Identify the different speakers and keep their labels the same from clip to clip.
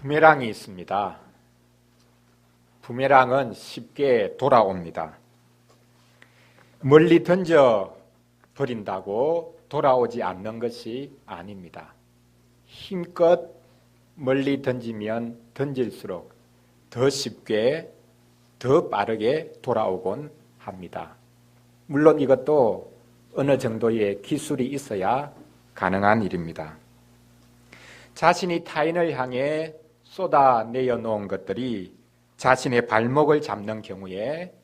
Speaker 1: 부메랑이 있습니다. 부메랑은 쉽게 돌아옵니다. 멀리 던져 버린다고 돌아오지 않는 것이 아닙니다. 힘껏 멀리 던지면 던질수록 더 쉽게, 더 빠르게 돌아오곤 합니다. 물론 이것도 어느 정도의 기술이 있어야 가능한 일입니다. 자신이 타인을 향해 쏟아내어 놓은 것들이 자신의 발목을 잡는 경우에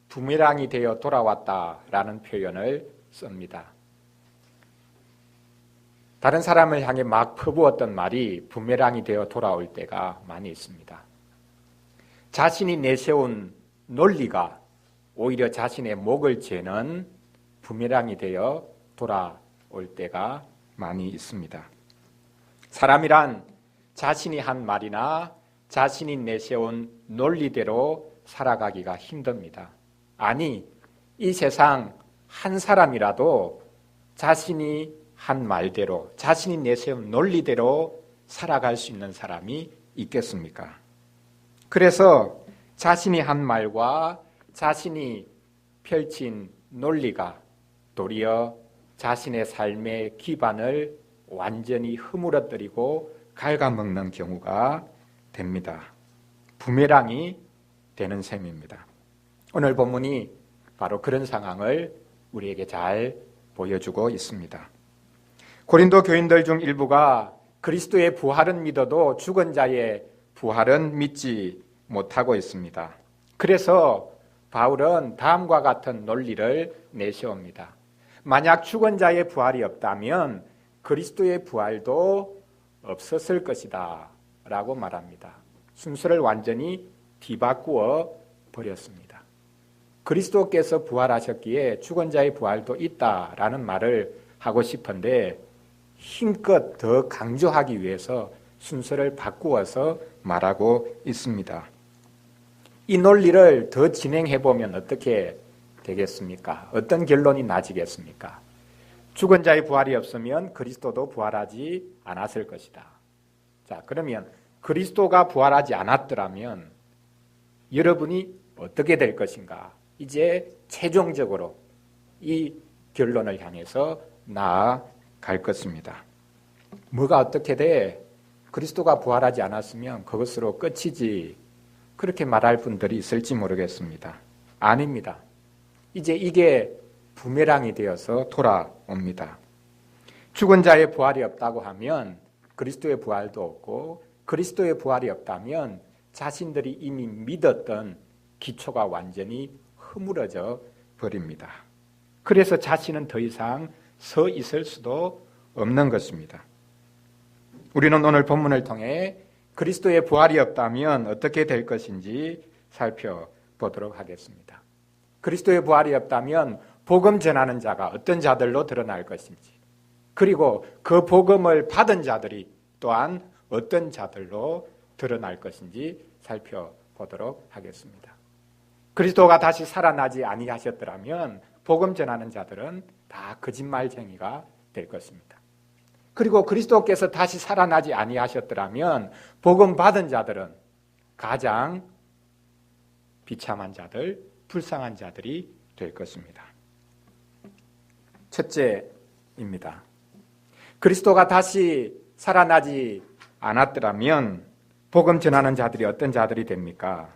Speaker 1: 부메랑이 되어 돌아왔다라는 표현을 씁니다. 다른 사람을 향해 막 퍼부었던 말이 부메랑이 되어 돌아올 때가 많이 있습니다. 자신이 내세운 논리가 오히려 자신의 목을 죄는 부메랑이 되어 돌아올 때가 많이 있습니다. 사람이란 자신이 한 말이나 자신이 내세운 논리대로 살아가기가 힘듭니다. 아니, 이 세상 한 사람이라도 자신이 한 말대로, 자신이 내세운 논리대로 살아갈 수 있는 사람이 있겠습니까? 그래서 자신이 한 말과 자신이 펼친 논리가 도리어 자신의 삶의 기반을 완전히 허물어뜨리고 갉아먹는 경우가 됩니다. 부메랑이 되는 셈입니다. 오늘 본문이 바로 그런 상황을 우리에게 잘 보여주고 있습니다. 고린도 교인들 중 일부가 그리스도의 부활은 믿어도 죽은 자의 부활은 믿지 못하고 있습니다. 그래서 바울은 다음과 같은 논리를 내세웁니다. 만약 죽은 자의 부활이 없다면 그리스도의 부활도 없었을 것이다 라고 말합니다. 순서를 완전히 뒤바꾸어 버렸습니다. 그리스도께서 부활하셨기에 죽은 자의 부활도 있다라는 말을 하고 싶은데 힘껏 더 강조하기 위해서 순서를 바꾸어서 말하고 있습니다. 이 논리를 더 진행해보면 어떻게 되겠습니까? 어떤 결론이 나지겠습니까? 죽은 자의 부활이 없으면 그리스도도 부활하지 않았을 것이다. 자, 그러면 그리스도가 부활하지 않았더라면 여러분이 어떻게 될 것인가? 이제 최종적으로 이 결론을 향해서 나아갈 것입니다. 뭐가 어떻게 돼? 그리스도가 부활하지 않았으면 그것으로 끝이지. 그렇게 말할 분들이 있을지 모르겠습니다. 아닙니다. 이제 이게 부메랑이 되어서 돌아옵니다. 죽은 자의 부활이 없다고 하면 그리스도의 부활도 없고 그리스도의 부활이 없다면 자신들이 이미 믿었던 기초가 완전히 허물어져 버립니다. 그래서 자신은 더 이상 서 있을 수도 없는 것입니다. 우리는 오늘 본문을 통해 그리스도의 부활이 없다면 어떻게 될 것인지 살펴보도록 하겠습니다. 그리스도의 부활이 없다면 복음 전하는 자가 어떤 자들로 드러날 것인지, 그리고 그 복음을 받은 자들이 또한 어떤 자들로 드러날 것인지 살펴보도록 하겠습니다. 그리스도가 다시 살아나지 아니하셨더라면 복음 전하는 자들은 다 거짓말쟁이가 될 것입니다. 그리고 그리스도께서 다시 살아나지 아니하셨더라면 복음 받은 자들은 가장 비참한 자들, 불쌍한 자들이 될 것입니다. 첫째입니다. 그리스도가 다시 살아나지 않았더라면 복음 전하는 자들이 어떤 자들이 됩니까?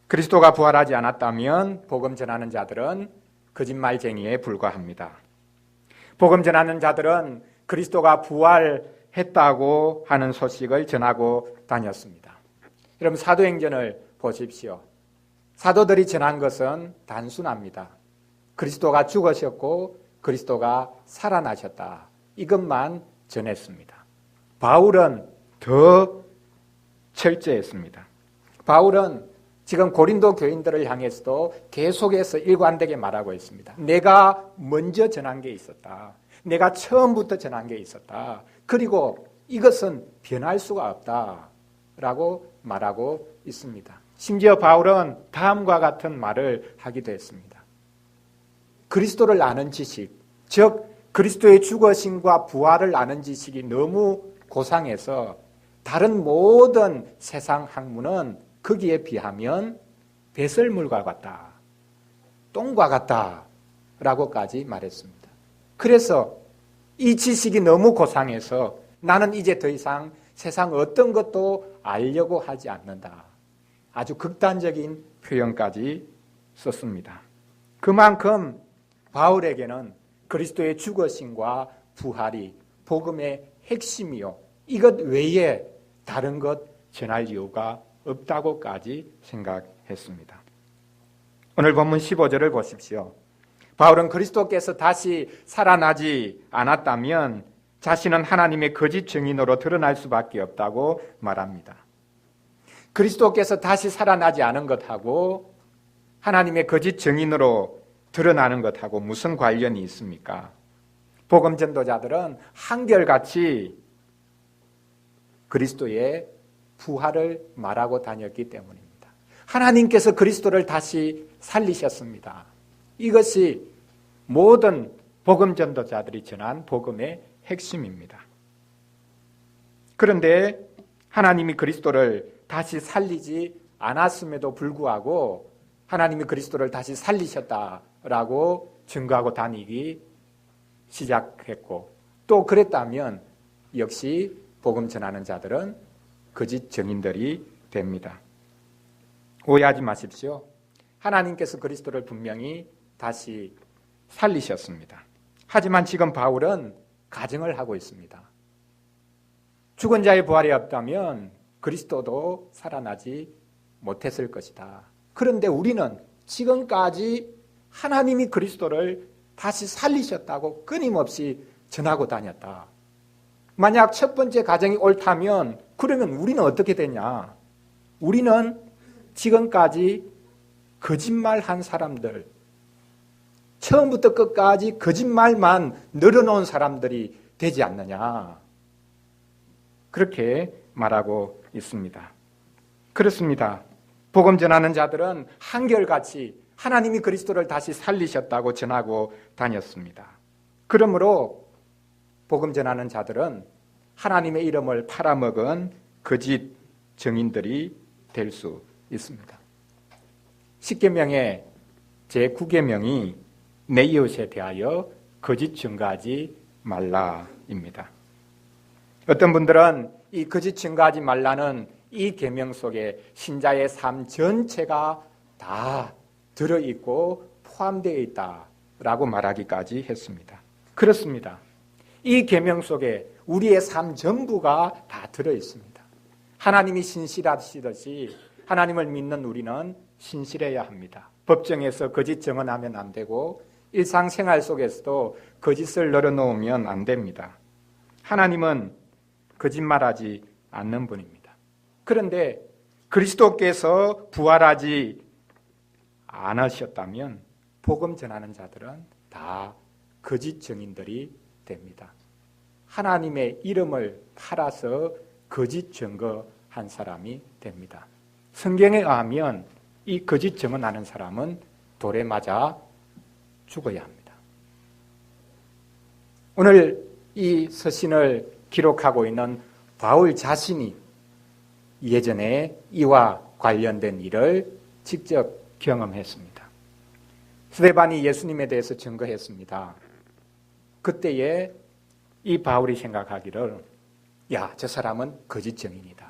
Speaker 1: 그리스도가 부활하지 않았다면 복음 전하는 자들은 거짓말쟁이에 불과합니다. 복음 전하는 자들은 그리스도가 부활했다고 하는 소식을 전하고 다녔습니다. 여러분 사도행전을 보십시오. 사도들이 전한 것은 단순합니다. 그리스도가 죽으셨고 그리스도가 살아나셨다. 이것만 전했습니다. 바울은 더 철저했습니다. 바울은 지금 고린도 교인들을 향해서도 계속해서 일관되게 말하고 있습니다. 내가 먼저 전한 게 있었다. 내가 처음부터 전한 게 있었다. 그리고 이것은 변할 수가 없다. 라고 말하고 있습니다. 심지어 바울은 다음과 같은 말을 하기도 했습니다. 그리스도를 아는 지식, 즉 그리스도의 죽으심과 부활을 아는 지식이 너무 고상해서 다른 모든 세상 학문은 거기에 비하면 배설물과 같다, 똥과 같다 라고까지 말했습니다. 그래서 이 지식이 너무 고상해서 나는 이제 더 이상 세상 어떤 것도 알려고 하지 않는다. 아주 극단적인 표현까지 썼습니다. 그만큼 바울에게는 그리스도의 죽으심과 부활이 복음의 핵심이요, 이것 외에 다른 것 전할 이유가 없다고까지 생각했습니다. 오늘 본문 15절을 보십시오. 바울은 그리스도께서 다시 살아나지 않았다면 자신은 하나님의 거짓 증인으로 드러날 수밖에 없다고 말합니다. 그리스도께서 다시 살아나지 않은 것하고 하나님의 거짓 증인으로 드러나는 것하고 무슨 관련이 있습니까? 복음 전도자들은 한결같이 그리스도의 부활을 말하고 다녔기 때문입니다. 하나님께서 그리스도를 다시 살리셨습니다. 이것이 모든 복음 전도자들이 전한 복음의 핵심입니다. 그런데 하나님이 그리스도를 다시 살리지 않았음에도 불구하고 하나님이 그리스도를 다시 살리셨다라고 증거하고 다니기 시작했고, 또 그랬다면 역시 복음 전하는 자들은 거짓 증인들이 됩니다. 오해하지 마십시오. 하나님께서 그리스도를 분명히 다시 살리셨습니다. 하지만 지금 바울은 가정을 하고 있습니다. 죽은 자의 부활이 없다면 그리스도도 살아나지 못했을 것이다. 그런데 우리는 지금까지 하나님이 그리스도를 다시 살리셨다고 끊임없이 전하고 다녔다. 만약 첫 번째 가정이 옳다면 그러면 우리는 어떻게 되냐? 우리는 지금까지 거짓말한 사람들, 처음부터 끝까지 거짓말만 늘어놓은 사람들이 되지 않느냐? 그렇게 말하고 있습니다. 그렇습니다. 복음 전하는 자들은 한결같이 하나님이 그리스도를 다시 살리셨다고 전하고 다녔습니다. 그러므로 복음 전하는 자들은 하나님의 이름을 팔아먹은 거짓 증인들이 될 수 있습니다. 10계명의 제9계명이 내 이웃에 대하여 거짓 증거하지 말라입니다. 어떤 분들은 이 거짓 증거하지 말라는 이 계명 속에 신자의 삶 전체가 다 들어있고 포함되어 있다라고 말하기까지 했습니다. 그렇습니다. 이 계명 속에 우리의 삶 전부가 다 들어있습니다. 하나님이 신실하시듯이 하나님을 믿는 우리는 신실해야 합니다. 법정에서 거짓 증언하면 안 되고 일상생활 속에서도 거짓을 늘어놓으면 안 됩니다. 하나님은 거짓말하지 않는 분입니다. 그런데 그리스도께서 부활하지 않으셨다면 복음 전하는 자들은 다 거짓 증인들이 됩니다. 하나님의 이름을 팔아서 거짓 증거한 사람이 됩니다. 성경에 의하면 이 거짓 증언하는 사람은 돌에 맞아 죽어야 합니다. 오늘 이 서신을 기록하고 있는 바울 자신이 예전에 이와 관련된 일을 직접 경험했습니다. 스데반이 예수님에 대해서 증거했습니다. 그때에 이 바울이 생각하기를, 야, 저 사람은 거짓 증인이다.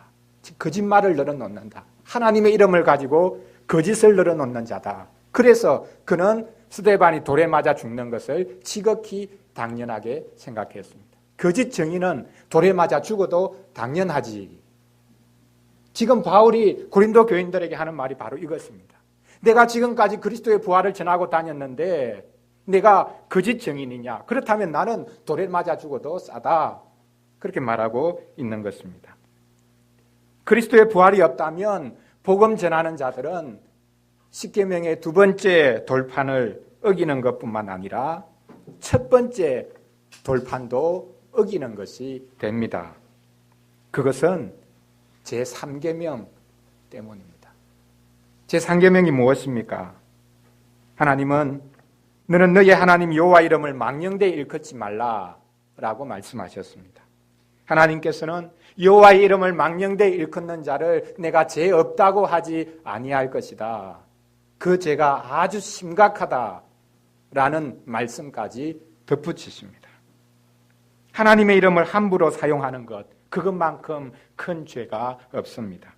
Speaker 1: 거짓말을 늘어놓는다. 하나님의 이름을 가지고 거짓을 늘어놓는 자다. 그래서 그는 스데반이 돌에 맞아 죽는 것을 지극히 당연하게 생각했습니다. 거짓 증인은 돌에 맞아 죽어도 당연하지. 지금 바울이 고린도 교인들에게 하는 말이 바로 이것입니다. 내가 지금까지 그리스도의 부활을 전하고 다녔는데 내가 거짓 증인이냐? 그렇다면 나는 돌에 맞아 죽어도 싸다. 그렇게 말하고 있는 것입니다. 그리스도의 부활이 없다면 복음 전하는 자들은 십계명의 두 번째 돌판을 어기는 것뿐만 아니라 첫 번째 돌판도 어기는 것이 됩니다. 그것은 제3계명 때문입니다. 제3계명이 무엇입니까? 하나님은 너는 너의 하나님 여호와 이름을 망령되이 일컫지 말라라고 말씀하셨습니다. 하나님께서는 여호와의 이름을 망령되이 일컫는 자를 내가 죄 없다고 하지 아니할 것이다. 그 죄가 아주 심각하다라는 말씀까지 덧붙이십니다. 하나님의 이름을 함부로 사용하는 것, 그것만큼 큰 죄가 없습니다.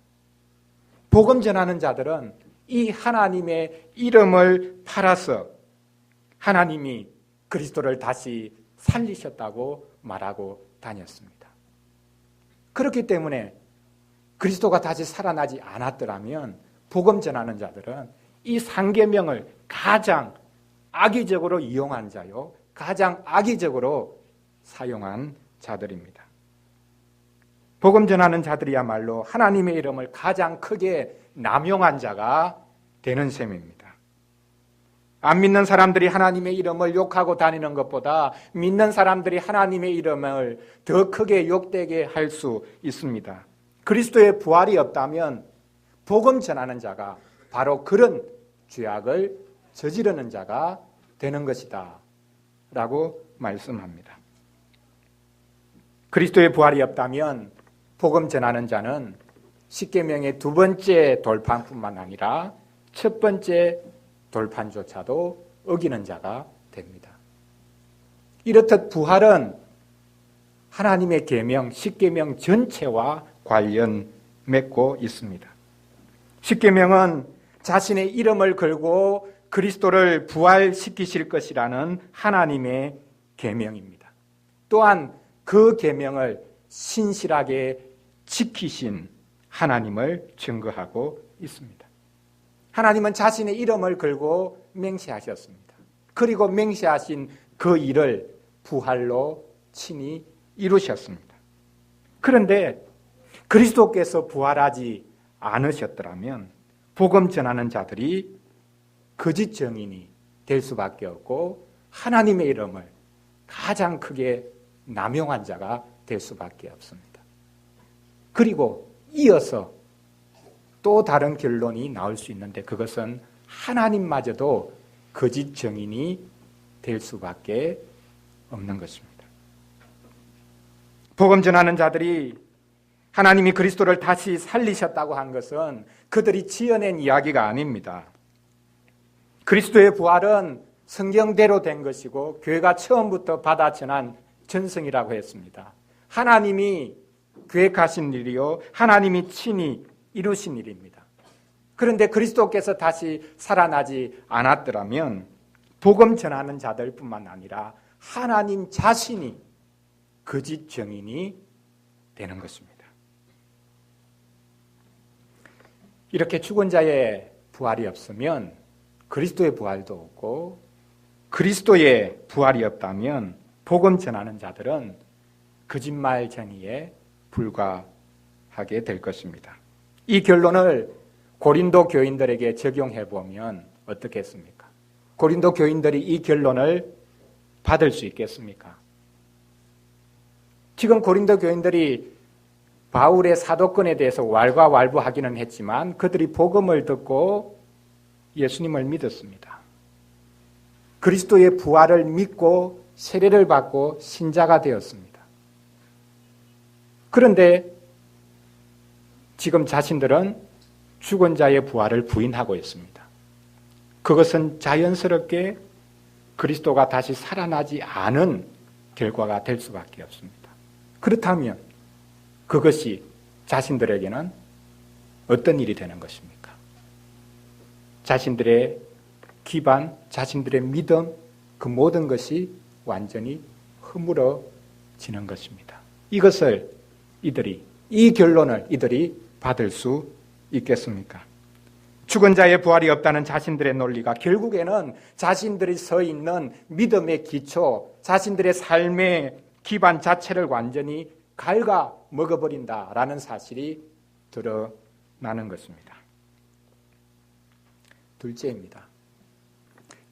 Speaker 1: 복음 전하는 자들은 이 하나님의 이름을 팔아서 하나님이 그리스도를 다시 살리셨다고 말하고 다녔습니다. 그렇기 때문에 그리스도가 다시 살아나지 않았더라면 복음 전하는 자들은 이 상계명을 가장 악의적으로 이용한 자요, 가장 악의적으로 사용한 자들입니다. 복음 전하는 자들이야말로 하나님의 이름을 가장 크게 남용한 자가 되는 셈입니다. 안 믿는 사람들이 하나님의 이름을 욕하고 다니는 것보다 믿는 사람들이 하나님의 이름을 더 크게 욕되게 할 수 있습니다. 그리스도의 부활이 없다면 복음 전하는 자가 바로 그런 죄악을 저지르는 자가 되는 것이다 라고 말씀합니다. 그리스도의 부활이 없다면 복음 전하는 자는 십계명의 두 번째 돌판뿐만 아니라 첫 번째 돌판조차도 어기는 자가 됩니다. 이렇듯 부활은 하나님의 계명, 십계명 전체와 관련 맺고 있습니다. 십계명은 자신의 이름을 걸고 그리스도를 부활시키실 것이라는 하나님의 계명입니다. 또한 그 계명을 신실하게 지키신 하나님을 증거하고 있습니다. 하나님은 자신의 이름을 걸고 맹세하셨습니다. 그리고 맹세하신 그 일을 부활로 친히 이루셨습니다. 그런데 그리스도께서 부활하지 않으셨더라면 복음 전하는 자들이 거짓 증인이 될 수밖에 없고 하나님의 이름을 가장 크게 남용한 자가 될 수밖에 없습니다. 그리고 이어서 또 다른 결론이 나올 수 있는데 그것은 하나님마저도 거짓 증인이 될 수밖에 없는 것입니다. 복음 전하는 자들이 하나님이 그리스도를 다시 살리셨다고 한 것은 그들이 지어낸 이야기가 아닙니다. 그리스도의 부활은 성경대로 된 것이고 교회가 처음부터 받아 전한 전승이라고 했습니다. 하나님이 계획하신 일이요 하나님이 친히 이루신 일입니다. 그런데 그리스도께서 다시 살아나지 않았더라면 복음 전하는 자들뿐만 아니라 하나님 자신이 거짓 증인이 되는 것입니다. 이렇게 죽은 자의 부활이 없으면 그리스도의 부활도 없고 그리스도의 부활이 없다면 복음 전하는 자들은 거짓말 전이에 불과하게 될 것입니다. 이 결론을 고린도 교인들에게 적용해 보면 어떻겠습니까? 고린도 교인들이 이 결론을 받을 수 있겠습니까? 지금 고린도 교인들이 바울의 사도권에 대해서 왈가왈부하기는 했지만 그들이 복음을 듣고 예수님을 믿었습니다. 그리스도의 부활을 믿고 세례를 받고 신자가 되었습니다. 그런데 지금 자신들은 죽은 자의 부활을 부인하고 있습니다. 그것은 자연스럽게 그리스도가 다시 살아나지 않은 결과가 될 수밖에 없습니다. 그렇다면 그것이 자신들에게는 어떤 일이 되는 것입니까? 자신들의 기반, 자신들의 믿음, 그 모든 것이 완전히 허물어지는 것입니다. 이것을 이 결론을 이들이 받을 수 있겠습니까? 죽은 자의 부활이 없다는 자신들의 논리가 결국에는 자신들이 서 있는 믿음의 기초, 자신들의 삶의 기반 자체를 완전히 갉아먹어버린다라는 사실이 드러나는 것입니다. 둘째입니다.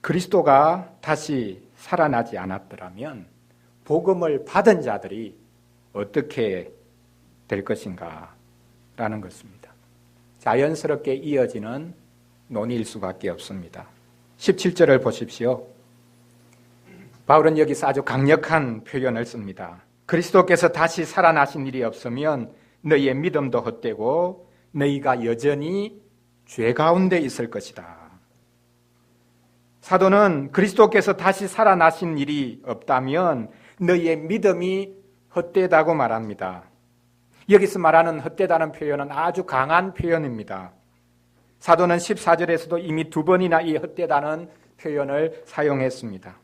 Speaker 1: 그리스도가 다시 살아나지 않았더라면 복음을 받은 자들이 어떻게 될 것인가 라는 것입니다. 자연스럽게 이어지는 논의일 수밖에 없습니다. 17절을 보십시오. 바울은 여기서 아주 강력한 표현을 씁니다. 그리스도께서 다시 살아나신 일이 없으면 너희의 믿음도 헛되고 너희가 여전히 죄 가운데 있을 것이다. 사도는 그리스도께서 다시 살아나신 일이 없다면 너희의 믿음이 헛되다고 말합니다. 여기서 말하는 헛되다는 표현은 아주 강한 표현입니다. 사도는 14절에서도 이미 2번이나 이 헛되다는 표현을 사용했습니다.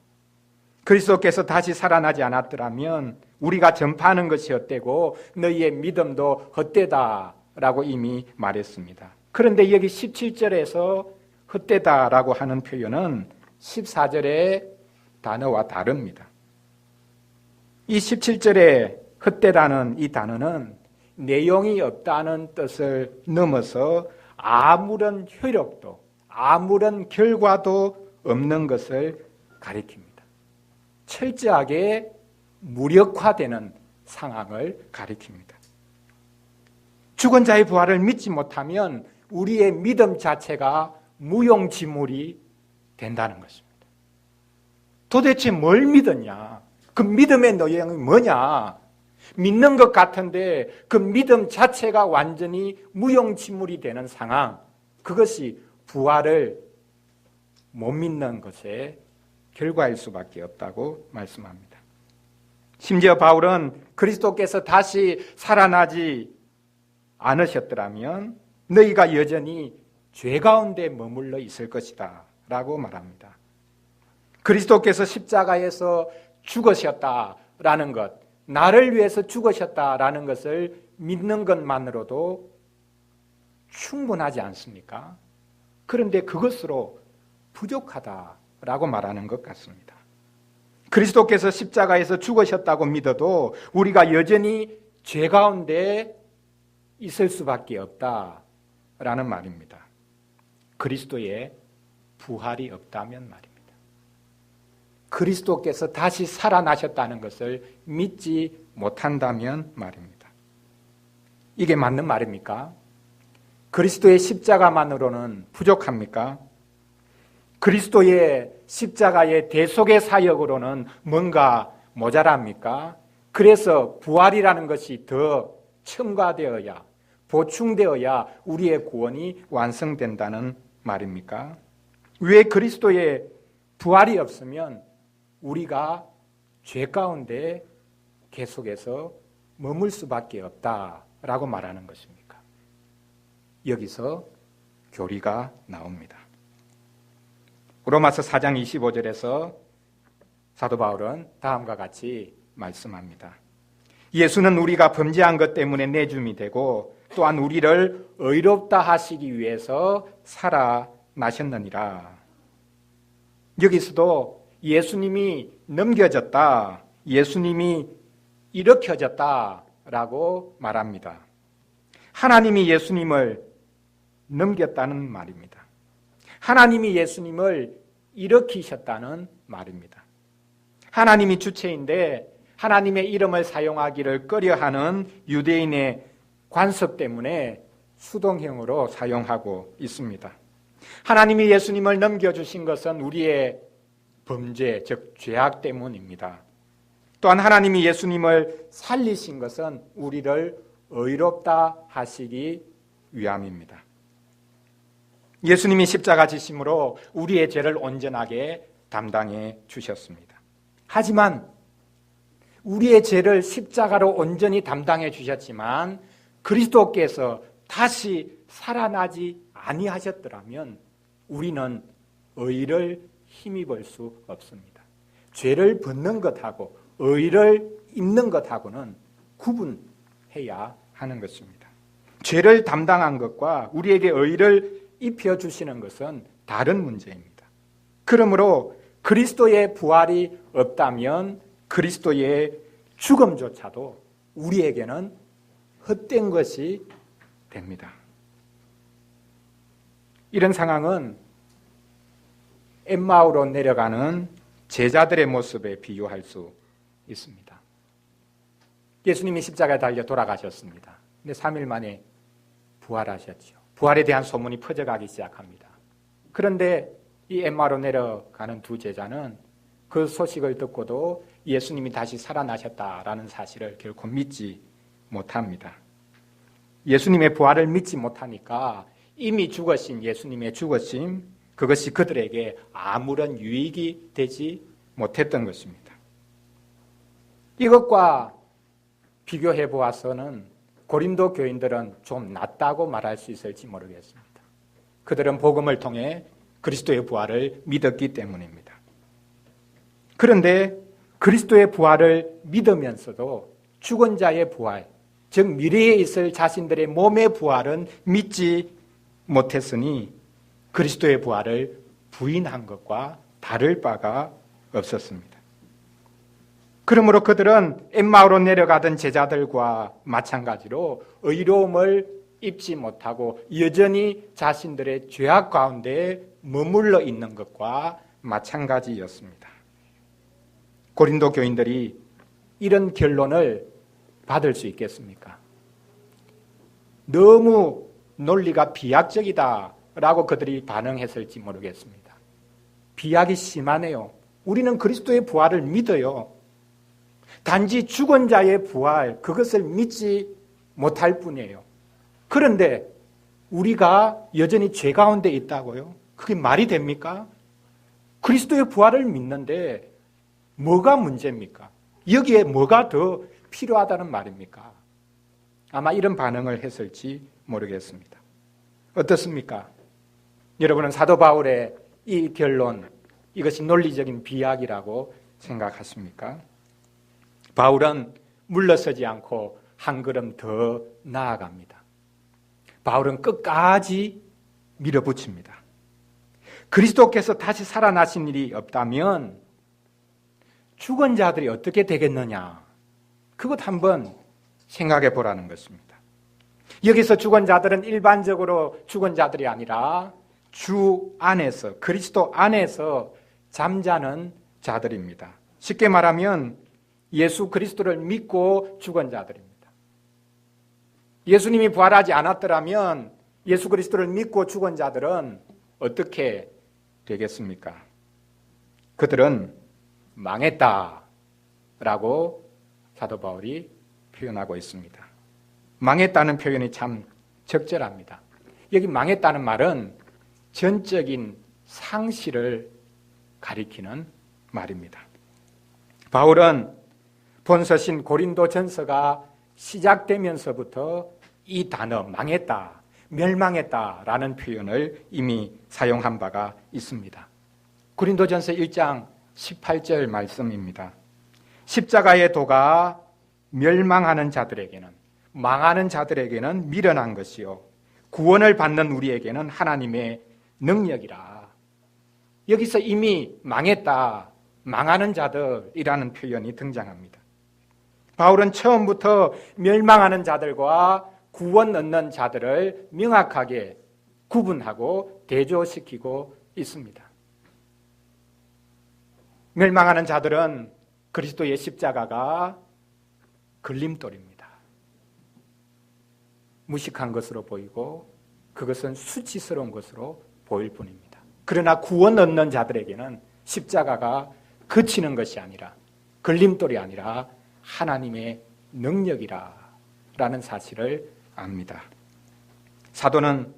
Speaker 1: 그리스도께서 다시 살아나지 않았더라면 우리가 전파하는 것이 헛되고 너희의 믿음도 헛되다라고 이미 말했습니다. 그런데 여기 17절에서 헛되다라고 하는 표현은 14절의 단어와 다릅니다. 이 17절에 헛되다는 이 단어는 내용이 없다는 뜻을 넘어서 아무런 효력도 아무런 결과도 없는 것을 가리킵니다. 철저하게 무력화되는 상황을 가리킵니다. 죽은 자의 부활을 믿지 못하면 우리의 믿음 자체가 무용지물이 된다는 것입니다. 도대체 뭘 믿었냐? 그 믿음의 내용이 뭐냐? 믿는 것 같은데 그 믿음 자체가 완전히 무용지물이 되는 상황, 그것이 부활을 못 믿는 것의 결과일 수밖에 없다고 말씀합니다. 심지어 바울은 그리스도께서 다시 살아나지 않으셨더라면 너희가 여전히 죄 가운데 머물러 있을 것이다 라고 말합니다. 그리스도께서 십자가에서 죽으셨다라는 것, 나를 위해서 죽으셨다라는 것을 믿는 것만으로도 충분하지 않습니까? 그런데 그것으로 부족하다라고 말하는 것 같습니다. 그리스도께서 십자가에서 죽으셨다고 믿어도 우리가 여전히 죄 가운데 있을 수밖에 없다라는 말입니다. 그리스도의 부활이 없다면 말입니다. 그리스도께서 다시 살아나셨다는 것을 믿지 못한다면 말입니다. 이게 맞는 말입니까? 그리스도의 십자가만으로는 부족합니까? 그리스도의 십자가의 대속의 사역으로는 뭔가 모자랍니까? 그래서 부활이라는 것이 더 첨가되어야, 보충되어야 우리의 구원이 완성된다는 말입니까? 왜 그리스도의 부활이 없으면 우리가 죄 가운데 계속해서 머물 수밖에 없다라고 말하는 것입니까? 여기서 교리가 나옵니다. 로마서 4장 25절에서 사도 바울은 다음과 같이 말씀합니다. 예수는 우리가 범죄한 것 때문에 내줌이 되고 또한 우리를 의롭다 하시기 위해서 살아나셨느니라. 여기서도 예수님이 넘겨졌다, 예수님이 일으켜졌다라고 말합니다. 하나님이 예수님을 넘겼다는 말입니다. 하나님이 예수님을 일으키셨다는 말입니다. 하나님이 주체인데 하나님의 이름을 사용하기를 꺼려하는 유대인의 관습 때문에 수동형으로 사용하고 있습니다. 하나님이 예수님을 넘겨주신 것은 우리의 범죄, 즉 죄악 때문입니다. 또한 하나님이 예수님을 살리신 것은 우리를 의롭다 하시기 위함입니다. 예수님이 십자가 지심으로 우리의 죄를 온전하게 담당해 주셨습니다. 하지만 우리의 죄를 십자가로 온전히 담당해 주셨지만 그리스도께서 다시 살아나지 아니하셨더라면 우리는 의를 힘입을 수 없습니다. 죄를 벗는 것하고 의를 입는 것하고는 구분해야 하는 것입니다. 죄를 담당한 것과 우리에게 의를 입혀주시는 것은 다른 문제입니다. 그러므로 그리스도의 부활이 없다면 그리스도의 죽음조차도 우리에게는 헛된 것이 됩니다. 이런 상황은 엠마오로 내려가는 제자들의 모습에 비유할 수 있습니다. 예수님이 십자가에 달려 돌아가셨습니다. 근데 3일 만에 부활하셨죠. 부활에 대한 소문이 퍼져가기 시작합니다. 그런데 이 엠마오로 내려가는 두 제자는 그 소식을 듣고도 예수님이 다시 살아나셨다라는 사실을 결코 믿지 못합니다. 예수님의 부활을 믿지 못하니까 이미 죽으신 예수님의 죽으심, 그것이 그들에게 아무런 유익이 되지 못했던 것입니다. 이것과 비교해 보아서는 고린도 교인들은 좀 낫다고 말할 수 있을지 모르겠습니다. 그들은 복음을 통해 그리스도의 부활을 믿었기 때문입니다. 그런데 그리스도의 부활을 믿으면서도 죽은 자의 부활, 즉 미래에 있을 자신들의 몸의 부활은 믿지 못했으니 그리스도의 부활을 부인한 것과 다를 바가 없었습니다. 그러므로 그들은 엠마오로 내려가던 제자들과 마찬가지로 의로움을 입지 못하고 여전히 자신들의 죄악 가운데 머물러 있는 것과 마찬가지였습니다. 고린도 교인들이 이런 결론을 받을 수 있겠습니까? 너무 논리가 비약적이다라고 그들이 반응했을지 모르겠습니다. 비약이 심하네요. 우리는 그리스도의 부활을 믿어요. 단지 죽은 자의 부활, 그것을 믿지 못할 뿐이에요. 그런데 우리가 여전히 죄 가운데 있다고요? 그게 말이 됩니까? 그리스도의 부활을 믿는데 뭐가 문제입니까? 여기에 뭐가 더 필요하다는 말입니까? 아마 이런 반응을 했을지 모르겠습니다. 어떻습니까? 여러분은 사도 바울의 이 결론, 이것이 논리적인 비약이라고 생각하십니까? 바울은 물러서지 않고 한 걸음 더 나아갑니다. 바울은 끝까지 밀어붙입니다. 그리스도께서 다시 살아나신 일이 없다면 죽은 자들이 어떻게 되겠느냐? 그것 한번 생각해 보라는 것입니다. 여기서 죽은 자들은 일반적으로 죽은 자들이 아니라 주 안에서, 그리스도 안에서 잠자는 자들입니다. 쉽게 말하면 예수 그리스도를 믿고 죽은 자들입니다. 예수님이 부활하지 않았더라면 예수 그리스도를 믿고 죽은 자들은 어떻게 되겠습니까? 그들은 망했다라고 사도 바울이 표현하고 있습니다. 망했다는 표현이 참 적절합니다. 여기 망했다는 말은 전적인 상실을 가리키는 말입니다. 바울은 본서신 고린도 전서가 시작되면서부터 이 단어 망했다, 멸망했다라는 표현을 이미 사용한 바가 있습니다. 고린도 전서 1장 18절 말씀입니다. 십자가의 도가 멸망하는 자들에게는, 망하는 자들에게는 미련한 것이요 구원을 받는 우리에게는 하나님의 능력이라. 여기서 이미 망했다, 망하는 자들이라는 표현이 등장합니다. 바울은 처음부터 멸망하는 자들과 구원 얻는 자들을 명확하게 구분하고 대조시키고 있습니다. 멸망하는 자들은 그리스도의 십자가가 걸림돌입니다. 무식한 것으로 보이고 그것은 수치스러운 것으로 보일 뿐입니다. 그러나 구원 얻는 자들에게는 십자가가 그치는 것이 아니라, 걸림돌이 아니라 하나님의 능력이라는 사실을 압니다. 사도는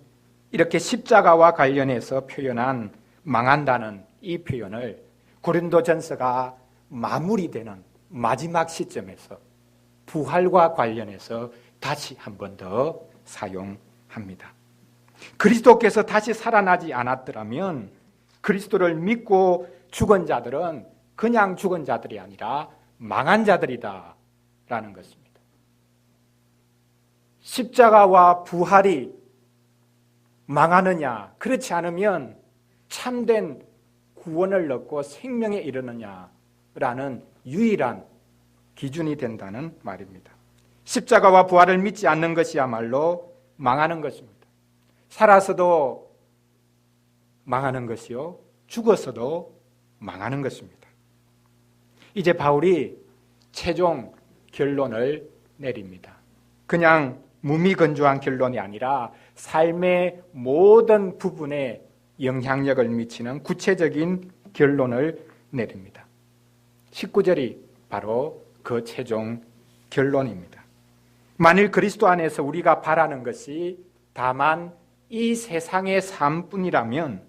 Speaker 1: 이렇게 십자가와 관련해서 표현한 망한다는 이 표현을 고린도전서가 마무리되는 마지막 시점에서 부활과 관련해서 다시 한 번 더 사용합니다. 그리스도께서 다시 살아나지 않았더라면 그리스도를 믿고 죽은 자들은 그냥 죽은 자들이 아니라 망한 자들이다 라는 것입니다. 십자가와 부활이 망하느냐, 그렇지 않으면 참된 구원을 얻고 생명에 이르느냐라는 유일한 기준이 된다는 말입니다. 십자가와 부활을 믿지 않는 것이야말로 망하는 것입니다. 살아서도 망하는 것이요, 죽어서도 망하는 것입니다. 이제 바울이 최종 결론을 내립니다. 그냥 무미건조한 결론이 아니라 삶의 모든 부분에 영향력을 미치는 구체적인 결론을 내립니다. 19절이 바로 그 최종 결론입니다. 만일 그리스도 안에서 우리가 바라는 것이 다만 이 세상의 삶뿐이라면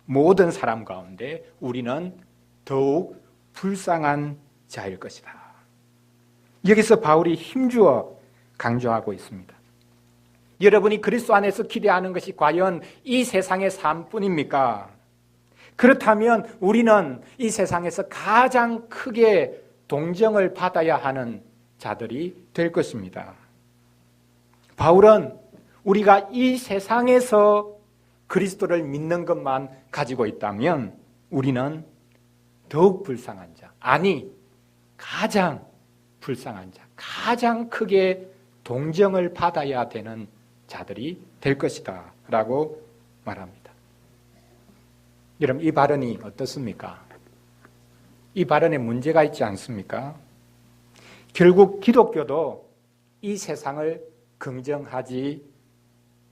Speaker 1: 모든 사람 가운데 우리는 더욱 불쌍한 자일 것이다. 여기서 바울이 힘주어 강조하고 있습니다. 여러분이 그리스도 안에서 기대하는 것이 과연 이 세상의 삶뿐입니까? 그렇다면 우리는 이 세상에서 가장 크게 동정을 받아야 하는 자들이 될 것입니다. 바울은 우리가 이 세상에서 그리스도를 믿는 것만 가지고 있다면 우리는 더욱 불쌍한 자, 아니 가장 불쌍한 자, 가장 크게 동정을 받아야 되는 자들이 될 것이다 라고 말합니다. 여러분, 이 발언이 어떻습니까? 이 발언에 문제가 있지 않습니까? 결국 기독교도 이 세상을 긍정하지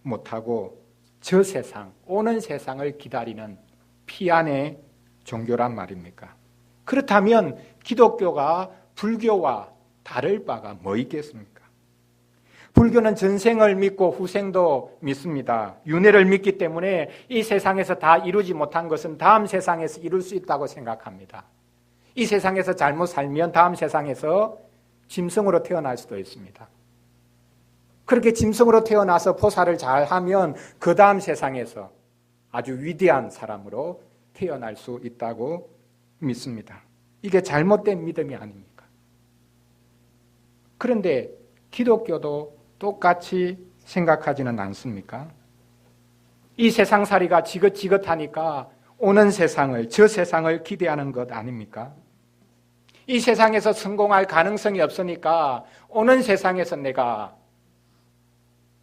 Speaker 1: 못하고 저 세상, 오는 세상을 기다리는 피안의 종교란 말입니까? 그렇다면 기독교가 불교와 다를 바가 뭐 있겠습니까? 불교는 전생을 믿고 후생도 믿습니다. 윤회를 믿기 때문에 이 세상에서 다 이루지 못한 것은 다음 세상에서 이룰 수 있다고 생각합니다. 이 세상에서 잘못 살면 다음 세상에서 짐승으로 태어날 수도 있습니다. 그렇게 짐승으로 태어나서 포사를 잘하면 그 다음 세상에서 아주 위대한 사람으로 태어날 수 있다고 믿습니다. 이게 잘못된 믿음이 아닙니까? 그런데 기독교도 똑같이 생각하지는 않습니까? 이 세상살이가 지긋지긋하니까 오는 세상을, 저 세상을 기대하는 것 아닙니까? 이 세상에서 성공할 가능성이 없으니까 오는 세상에서 내가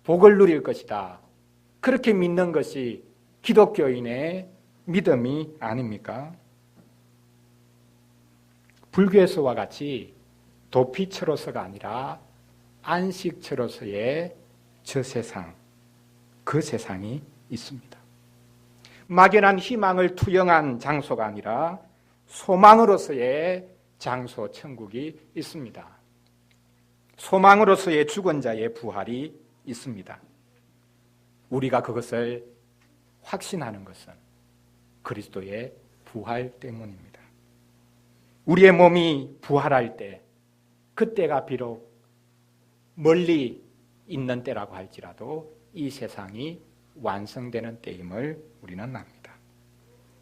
Speaker 1: 복을 누릴 것이다. 그렇게 믿는 것이 기독교인의 믿음이 아닙니까? 불교에서와 같이 도피처로서가 아니라 안식처로서의 저 세상, 그 세상이 있습니다. 막연한 희망을 투영한 장소가 아니라 소망으로서의 장소, 천국이 있습니다. 소망으로서의 죽은 자의 부활이 있습니다. 우리가 그것을 확신하는 것은 그리스도의 부활 때문입니다. 우리의 몸이 부활할 때, 그때가 비록 멀리 있는 때라고 할지라도 이 세상이 완성되는 때임을 우리는 압니다.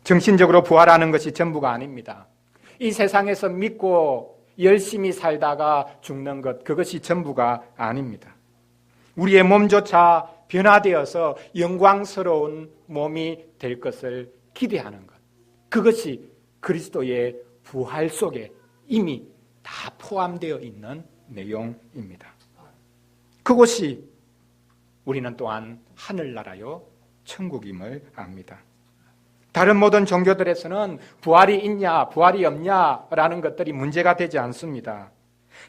Speaker 1: 정신적으로 부활하는 것이 전부가 아닙니다. 이 세상에서 믿고 열심히 살다가 죽는 것, 그것이 전부가 아닙니다. 우리의 몸조차 변화되어서 영광스러운 몸이 될 것을 기대하는 것, 그것이 그리스도의 부활 속에 이미 다 포함되어 있는 내용입니다. 그것이 우리는 또한 하늘나라요 천국임을 압니다. 다른 모든 종교들에서는 부활이 있냐 부활이 없냐라는 것들이 문제가 되지 않습니다.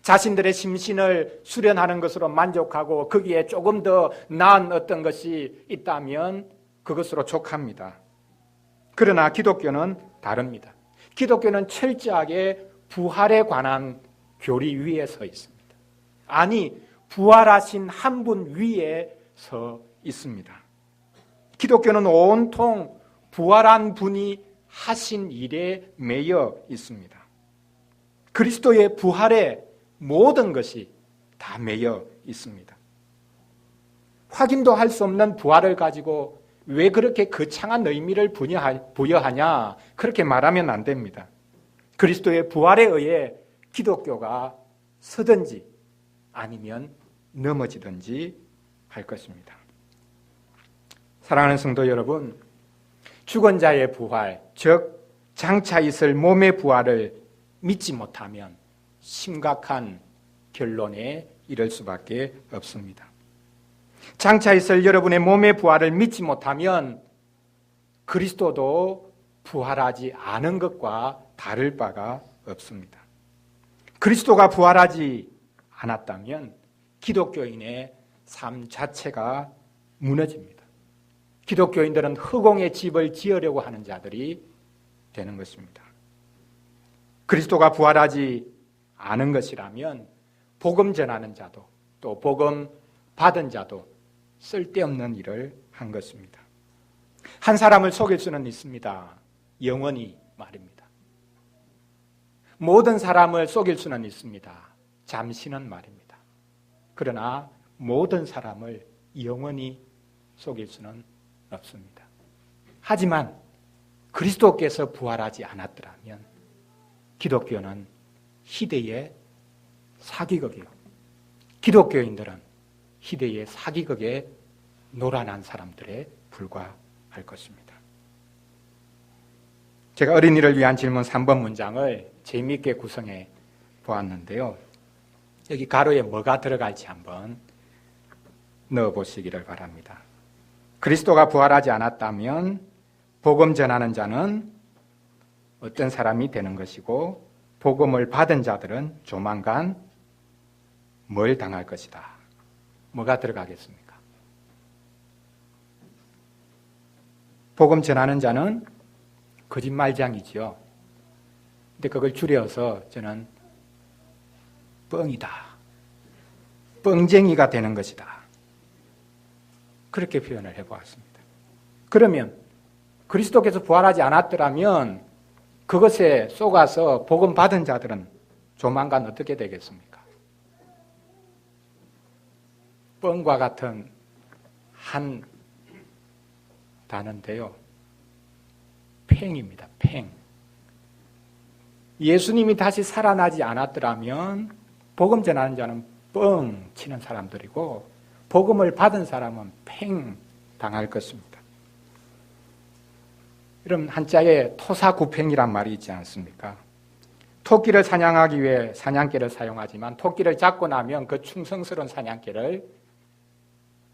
Speaker 1: 자신들의 심신을 수련하는 것으로 만족하고 거기에 조금 더 나은 어떤 것이 있다면 그것으로 족합니다. 그러나 기독교는 다릅니다. 기독교는 철저하게 부활에 관한 교리 위에 서 있습니다. 아니, 부활하신 한 분 위에 서 있습니다. 기독교는 온통 부활한 분이 하신 일에 매여 있습니다. 그리스도의 부활에 모든 것이 다 매여 있습니다. 확인도 할 수 없는 부활을 가지고 왜 그렇게 거창한 의미를 부여하냐, 그렇게 말하면 안 됩니다. 그리스도의 부활에 의해 기독교가 서든지 아니면 넘어지든지 할 것입니다. 사랑하는 성도 여러분, 죽은 자의 부활, 즉 장차 있을 몸의 부활을 믿지 못하면 심각한 결론에 이를 수밖에 없습니다. 장차 있을 여러분의 몸의 부활을 믿지 못하면 그리스도도 부활하지 않은 것과 다를 바가 없습니다. 그리스도가 부활하지 않았다면 기독교인의 삶 자체가 무너집니다. 기독교인들은 허공의 집을 지으려고 하는 자들이 되는 것입니다. 그리스도가 부활하지 아는 것이라면 복음 전하는 자도 또 복음 받은 자도 쓸데없는 일을 한 것입니다. 한 사람을 속일 수는 있습니다. 영원히 말입니다. 모든 사람을 속일 수는 있습니다. 잠시는 말입니다. 그러나 모든 사람을 영원히 속일 수는 없습니다. 하지만 그리스도께서 부활하지 않았더라면 기독교는 희대의 사기극이요. 기독교인들은 희대의 사기극에 노란한 사람들에 불과할 것입니다. 제가 어린이를 위한 질문 3번 문장을 재미있게 구성해 보았는데요. 여기 가로에 뭐가 들어갈지 한번 넣어보시기를 바랍니다. 그리스도가 부활하지 않았다면 복음 전하는 자는 어떤 사람이 되는 것이고 복음을 받은 자들은 조만간 뭘 당할 것이다. 뭐가 들어가겠습니까? 복음 전하는 자는 거짓말장이지요. 근데 그걸 줄여서 저는 뻥이다. 뻥쟁이가 되는 것이다. 그렇게 표현을 해보았습니다. 그러면 그리스도께서 부활하지 않았더라면 그것에 속아서 복음 받은 자들은 조만간 어떻게 되겠습니까? 뻥과 같은 한 단어인데요. 팽입니다. 팽. 예수님이 다시 살아나지 않았더라면 복음 전하는 자는 뻥 치는 사람들이고 복음을 받은 사람은 팽 당할 것입니다. 여러분 한자에 토사구팽이란 말이 있지 않습니까? 토끼를 사냥하기 위해 사냥개를 사용하지만 토끼를 잡고 나면 그 충성스러운 사냥개를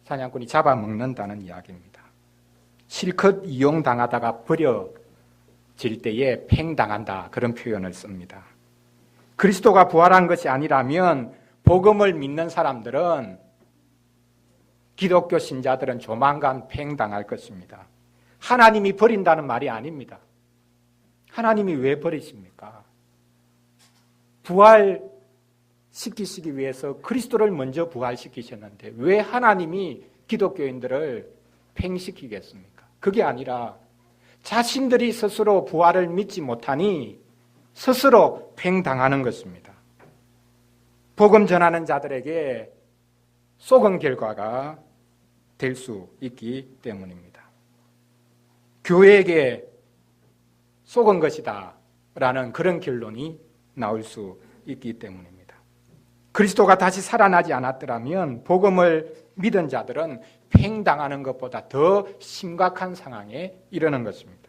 Speaker 1: 사냥꾼이 잡아먹는다는 이야기입니다. 실컷 이용당하다가 버려질 때에 팽당한다 그런 표현을 씁니다. 그리스도가 부활한 것이 아니라면 복음을 믿는 사람들은 기독교 신자들은 조만간 팽당할 것입니다. 하나님이 버린다는 말이 아닙니다. 하나님이 왜 버리십니까? 부활시키시기 위해서 그리스도를 먼저 부활시키셨는데 왜 하나님이 기독교인들을 팽시키겠습니까? 그게 아니라 자신들이 스스로 부활을 믿지 못하니 스스로 팽당하는 것입니다. 복음 전하는 자들에게 속은 결과가 될 수 있기 때문입니다. 교회에게 속은 것이다 라는 그런 결론이 나올 수 있기 때문입니다. 그리스도가 다시 살아나지 않았더라면 복음을 믿은 자들은 팽당하는 것보다 더 심각한 상황에 이르는 것입니다.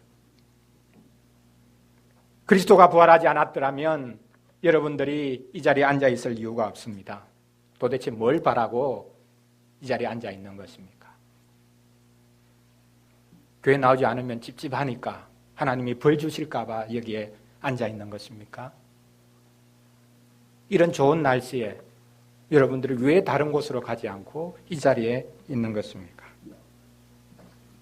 Speaker 1: 그리스도가 부활하지 않았더라면 여러분들이 이 자리에 앉아 있을 이유가 없습니다. 도대체 뭘 바라고 이 자리에 앉아 있는 것입니까? 교회 나오지 않으면 찝찝하니까 하나님이 벌 주실까 봐 여기에 앉아 있는 것입니까? 이런 좋은 날씨에 여러분들이 왜 다른 곳으로 가지 않고 이 자리에 있는 것입니까?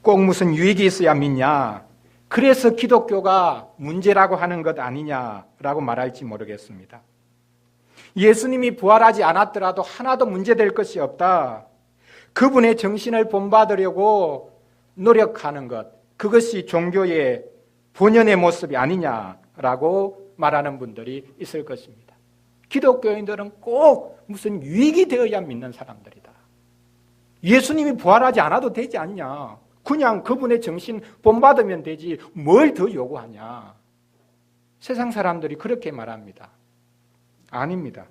Speaker 1: 꼭 무슨 유익이 있어야 믿냐? 그래서 기독교가 문제라고 하는 것 아니냐라고 말할지 모르겠습니다. 예수님이 부활하지 않았더라도 하나도 문제될 것이 없다. 그분의 정신을 본받으려고 노력하는 것, 그것이 종교의 본연의 모습이 아니냐라고 말하는 분들이 있을 것입니다. 기독교인들은 꼭 무슨 유익이 되어야 믿는 사람들이다. 예수님이 부활하지 않아도 되지 않냐. 그냥 그분의 정신 본받으면 되지 뭘 더 요구하냐. 세상 사람들이 그렇게 말합니다. 아닙니다.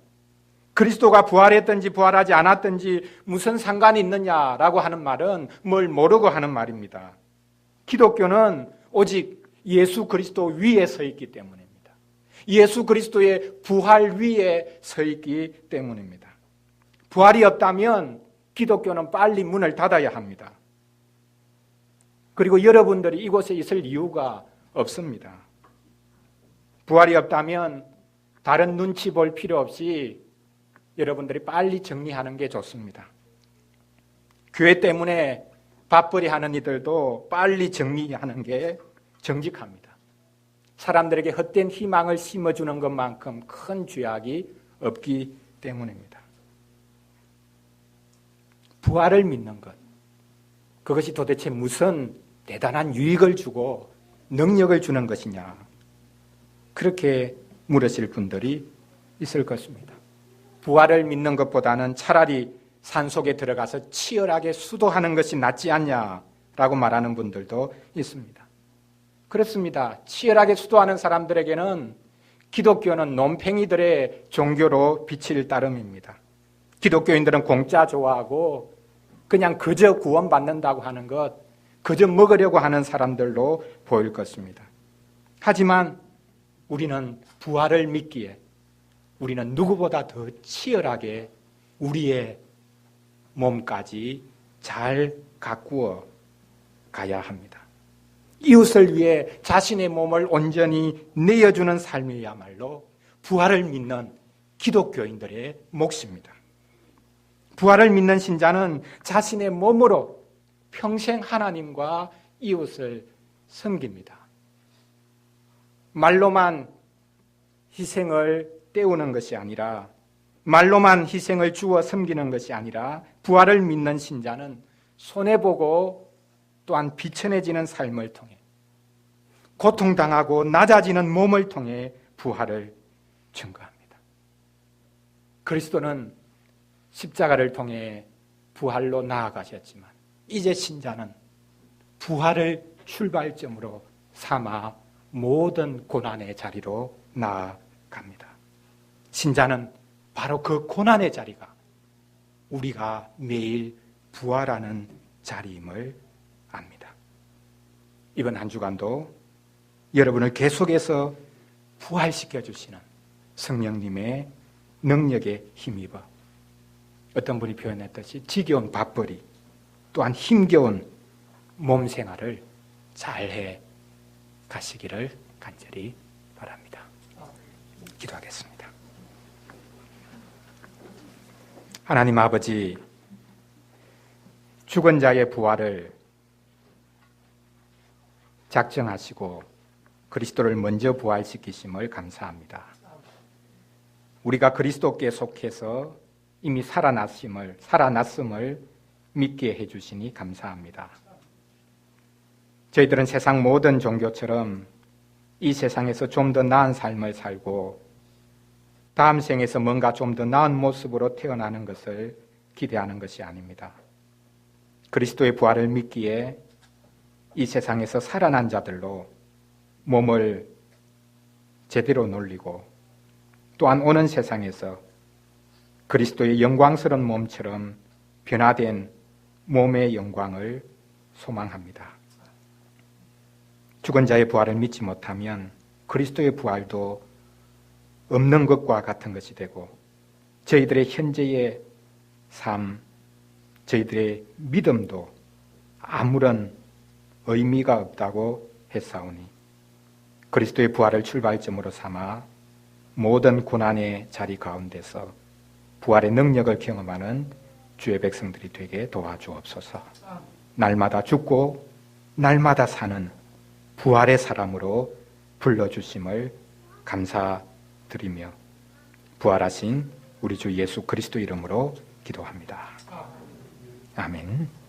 Speaker 1: 그리스도가 부활했든지 부활하지 않았든지 무슨 상관이 있느냐라고 하는 말은 뭘 모르고 하는 말입니다. 기독교는 오직 예수 그리스도 위에 서 있기 때문입니다. 예수 그리스도의 부활 위에 서 있기 때문입니다. 부활이 없다면 기독교는 빨리 문을 닫아야 합니다. 그리고 여러분들이 이곳에 있을 이유가 없습니다. 부활이 없다면 다른 눈치 볼 필요 없이 여러분들이 빨리 정리하는 게 좋습니다. 교회 때문에 밥벌이 하는 이들도 빨리 정리하는 게 정직합니다. 사람들에게 헛된 희망을 심어주는 것만큼 큰 죄악이 없기 때문입니다. 부활을 믿는 것, 그것이 도대체 무슨 대단한 유익을 주고 능력을 주는 것이냐, 그렇게 물으실 분들이 있을 것입니다. 부활을 믿는 것보다는 차라리 산속에 들어가서 치열하게 수도하는 것이 낫지 않냐라고 말하는 분들도 있습니다. 그렇습니다. 치열하게 수도하는 사람들에게는 기독교는 논팽이들의 종교로 비칠 따름입니다. 기독교인들은 공짜 좋아하고 그냥 그저 구원받는다고 하는 것, 그저 먹으려고 하는 사람들로 보일 것입니다. 하지만 우리는 부활을 믿기에 우리는 누구보다 더 치열하게 우리의 몸까지 잘 가꾸어 가야 합니다. 이웃을 위해 자신의 몸을 온전히 내어주는 삶이야말로 부활을 믿는 기독교인들의 몫입니다. 부활을 믿는 신자는 자신의 몸으로 평생 하나님과 이웃을 섬깁니다. 말로만 희생을 때우는 것이 아니라, 말로만 희생을 주어 섬기는 것이 아니라, 부활을 믿는 신자는 손해보고 또한 비천해지는 삶을 통해, 고통당하고 낮아지는 몸을 통해 부활을 증거합니다. 그리스도는 십자가를 통해 부활로 나아가셨지만 이제 신자는 부활을 출발점으로 삼아 모든 고난의 자리로 나아갑니다. 신자는 바로 그 고난의 자리가 우리가 매일 부활하는 자리임을 압니다. 이번 한 주간도 여러분을 계속해서 부활시켜 주시는 성령님의 능력에 힘입어 어떤 분이 표현했듯이 지겨운 밥벌이 또한 힘겨운 몸 생활을 잘해 가시기를 간절히 바랍니다. 기도하겠습니다. 하나님 아버지, 죽은 자의 부활을 작정하시고 그리스도를 먼저 부활시키심을 감사합니다. 우리가 그리스도께 속해서 이미 살아났음을 믿게 해주시니 감사합니다. 저희들은 세상 모든 종교처럼 이 세상에서 좀 더 나은 삶을 살고 다음 생에서 뭔가 좀 더 나은 모습으로 태어나는 것을 기대하는 것이 아닙니다. 그리스도의 부활을 믿기에 이 세상에서 살아난 자들로 몸을 제대로 놀리고 또한 오는 세상에서 그리스도의 영광스러운 몸처럼 변화된 몸의 영광을 소망합니다. 죽은 자의 부활을 믿지 못하면 그리스도의 부활도 없는 것과 같은 것이 되고 저희들의 현재의 삶, 저희들의 믿음도 아무런 의미가 없다고 했사오니 그리스도의 부활을 출발점으로 삼아 모든 고난의 자리 가운데서 부활의 능력을 경험하는 주의 백성들이 되게 도와주옵소서. 날마다 죽고 날마다 사는 부활의 사람으로 불러주심을 감사드리며 부활하신 우리 주 예수 그리스도 이름으로 기도합니다. 아멘.